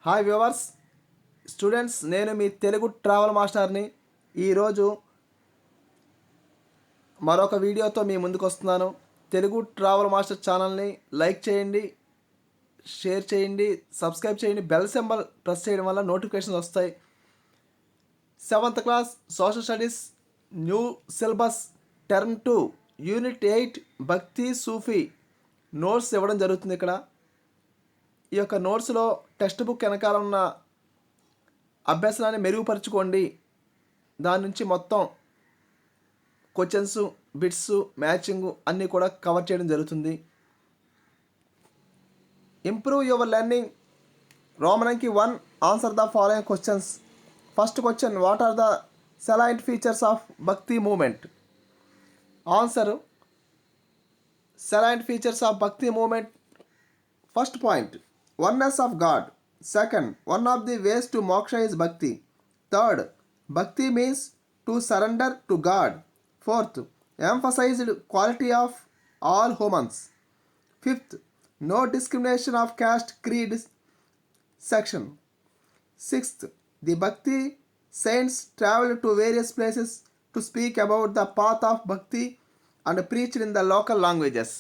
Hi viewers, students, నేను మీ Telugu travel మాస్టర్ని. ఈరోజు మరొక వీడియోతో మీ ముందుకు వస్తున్నాను. తెలుగు ట్రావెల్ మాస్టర్ ఛానల్ని లైక్ చేయండి, షేర్ చేయండి, సబ్స్క్రైబ్ చేయండి. బెల్ సింబల్ ప్రెస్ చేయడం వల్ల నోటిఫికేషన్స్ వస్తాయి. 7th class social studies new syllabus term 2 unit 8 భక్తి సూఫీ నోట్స్ ఇవ్వడం జరుగుతుంది. ఇక్కడ ఈ యొక్క నోట్స్లో టెక్స్ట్ బుక్ వెనకాల ఉన్న అభ్యాసాన్ని మెరుగుపరుచుకోండి. దాని నుంచి మొత్తం క్వశ్చన్స్, బిట్స్, మ్యాచింగ్ అన్నీ కూడా కవర్ చేయడం జరుగుతుంది. Improve your learning. రోమన్కి 1 answer the following questions. First question, what are the salient features of bhakti movement? Answer, salient features of bhakti movement. First point, oneness of God. Second, one of the ways to moksha is bhakti. Third, bhakti means to surrender to God. Fourth, emphasized quality of all humans. Fifth, no discrimination of caste, creed, section. Sixth, the bhakti saints traveled to various places to speak about the path of bhakti and preached in the local languages.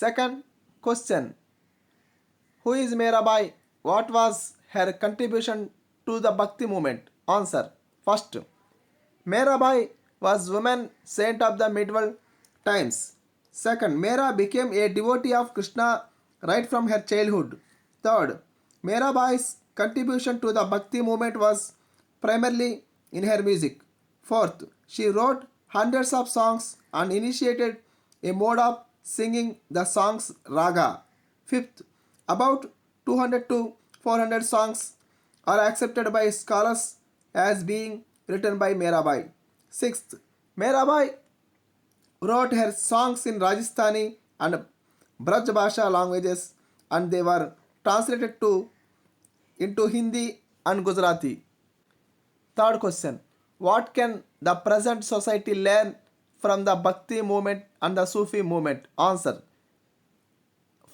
Second question, who is Mirabai? What was her contribution to the Bhakti movement? Answer, first, Mirabai was woman saint of the medieval times. Second, Mera became a devotee of Krishna right from her childhood. Third, Mirabai's contribution to the Bhakti movement was primarily in her music. Fourth, she wrote hundreds of songs and initiated a mode of singing the songs raga. Fifth, about 200 to 400 songs are accepted by scholars as being written by Mirabai. Sixth, Mirabai wrote her songs in Rajasthani and Braj Bhasha languages, and they were translated into Hindi and Gujarati. Third question, what can the present society learn from the Bhakti movement and the Sufi movement? Answer,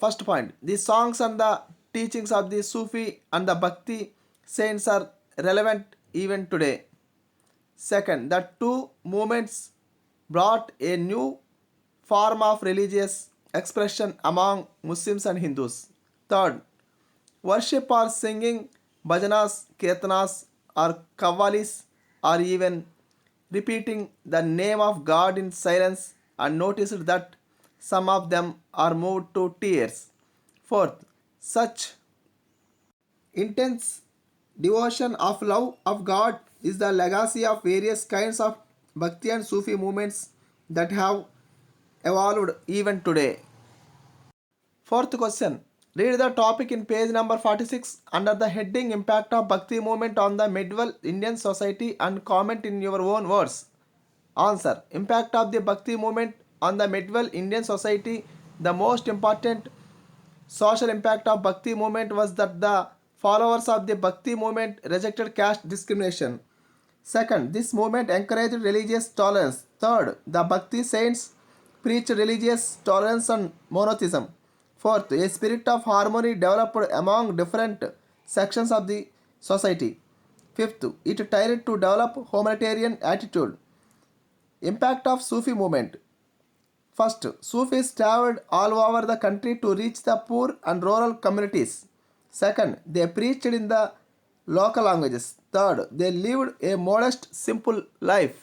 first point, the songs and the teachings of the Sufi and the Bhakti saints are relevant even today. Second, the two movements brought a new form of religious expression among Muslims and Hindus. Third, worship or singing bhajanas, kirtanas or kavalis, or even repeating the name of God in silence, and noticed that some of them are moved to tears. Fourth, such intense devotion of love of God is the legacy of various kinds of Bhakti and Sufi movements that have evolved even today. Fourth question, read the topic in page number 46 under the heading Impact of Bhakti movement on the medieval Indian society and comment in your own words. Answer, impact of the Bhakti movement on the medieval Indian society. The most important social impact of Bhakti movement was that the followers of the Bhakti movement rejected caste discrimination. Second, this movement encouraged religious tolerance. Third, the Bhakti saints preached religious tolerance and monotheism. Fourth, a spirit of harmony developed among different sections of the society. Fifth, it tried to develop humanitarian attitude. Impact of Sufi movement. First, Sufis traveled all over the country to reach the poor and rural communities. Second, they preached in the local languages. Third, they lived a modest, simple life.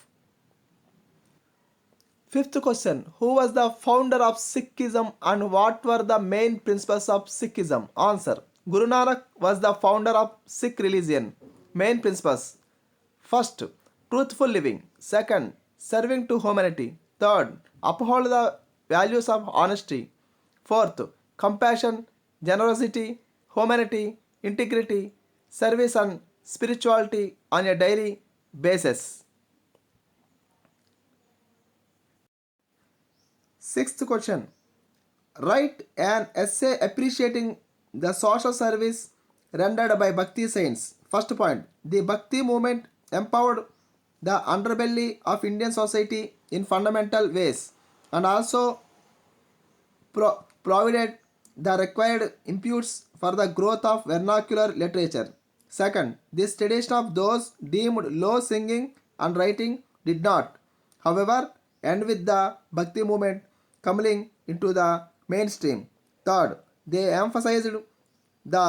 Fifth question, who was the founder of Sikhism and what were the main principles of Sikhism? Answer, Guru Nanak was the founder of Sikh religion. Main principles: first, truthful living. Second, serving to humanity. Third, uphold the values of honesty. Fourth, compassion, generosity, humanity, integrity, service and spirituality on a daily basis. Sixth question, write an essay appreciating the social service rendered by Bhakti saints. First point, the Bhakti movement empowered the underbelly of Indian society in fundamental ways and also provided the required inputs for the growth of vernacular literature. Second, this tradition of those deemed low singing and writing did not, however, end with the Bhakti movement coming into the mainstream. Third, they emphasized the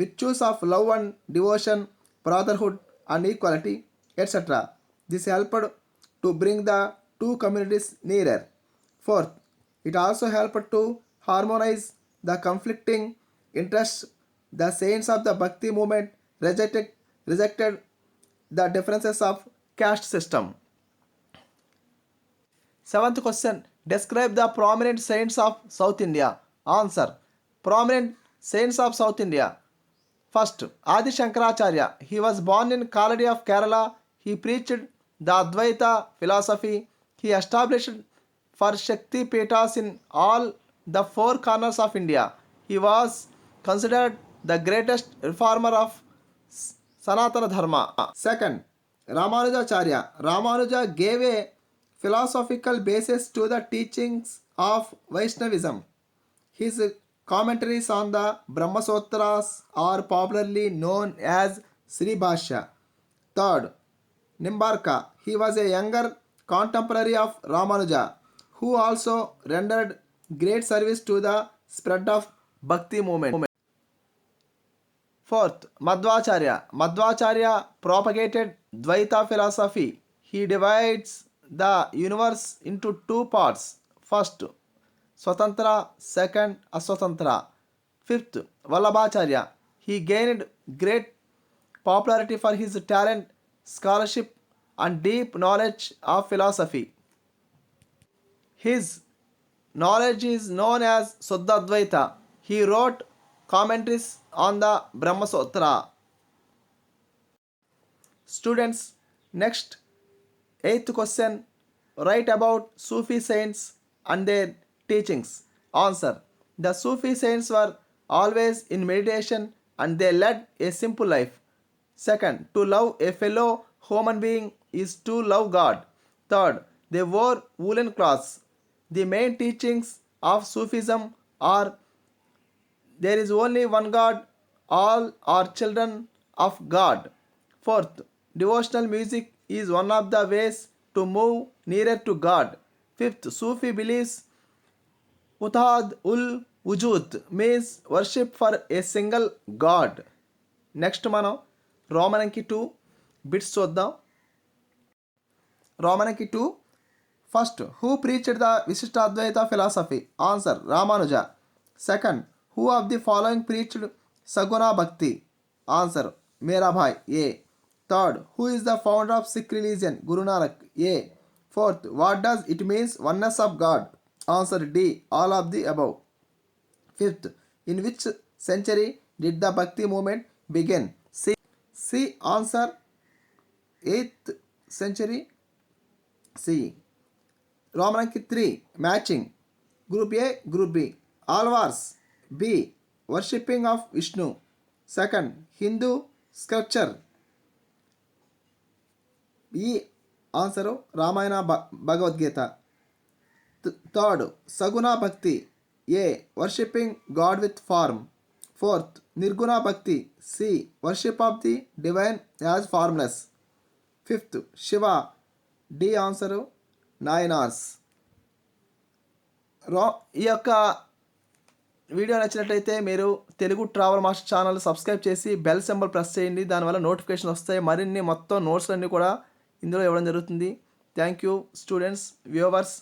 virtues of love and devotion, brotherhood and equality, etc. This helped to bring the two communities nearer. Fourth, it also helped to harmonize the conflicting interests. The saints of the Bhakti movement rejected the differences of caste system. Seventh question. Describe the prominent saints of South India. Answer. Prominent saints of South India. First, Adi Shankaracharya. He was born in Kaladi of Kerala. He preached the Advaita philosophy. He established for Shakti Peethas in all the four corners of India. He was considered the greatest reformer of Sanatana Dharma. Second, Ramanujacharya. Ramanuja gave a philosophical basis to the teachings of Vaishnavism. His commentaries on the Brahma Sutras are popularly known as Sri Bhashya. Third, Nimbarka. He was a younger contemporary of Ramanuja who also rendered great service to the spread of Bhakti movement. Fourth, Madhvacharya. Madhvacharya propagated Dvaita philosophy. He divides the universe into two parts. First, Swatantra, second, Aswatantra. Fifth, Vallabhacharya. He gained great popularity for his talent, scholarship, and deep knowledge of philosophy. His knowledge is known as Suddha Advaita. He wrote commentaries on the Brahma Sutra. Students, next, 8th question. Write about Sufi saints and their teachings. Answer. The Sufi saints were always in meditation and they led a simple life. Second, to love a fellow human being is to love God. Third, they wore woolen cloths. The main teachings of Sufism are there is only one God, all are children of God. Fourth, devotional music is one of the ways to move nearer to God. Fifth, Sufi believes Utahad ul Wujud means worship for a single God. Next మనం రోమన్కి 2 bits చూద్దాం. రోమన్కి 2. First, who preached the Vishishtadvaita philosophy. Answer, Ramanuja. Second, who of the following preached saguna bhakti. Answer, Meerabai. A. Third, who is the founder of Sikh religion. Guru Nanak. A. Fourth, what does it means oneness of God. Answer, D, all of the above. Fifth, in which century did the bhakti movement begin. C. Answer, 8th century. C. రోమన్కి 3 matching. Group A, group B. Alvars. B, worshipping of Vishnu. Second, Hindu scripture. ఈ answer Ramayana Bhagavad Gita. Third, సగుణ భక్తి. ఏ, worshipping God with form. Fourth, నిర్గుణ భక్తి. C, worship of the divine as formless. Fifth, Shiva. D answer 9 hours. ఈ యొక్క video నచ్చినట్లయితే మీరు Telugu travel master channel subscribe చేసి బెల్ సింబల్ ప్రెస్ చేయండి. దానివల్ల నోటిఫికేషన్ వస్తాయి. మరిన్ని మొత్తం నోట్స్ అన్నీ కూడా ఇందులో ఇవ్వడం జరుగుతుంది. Thank you students, viewers.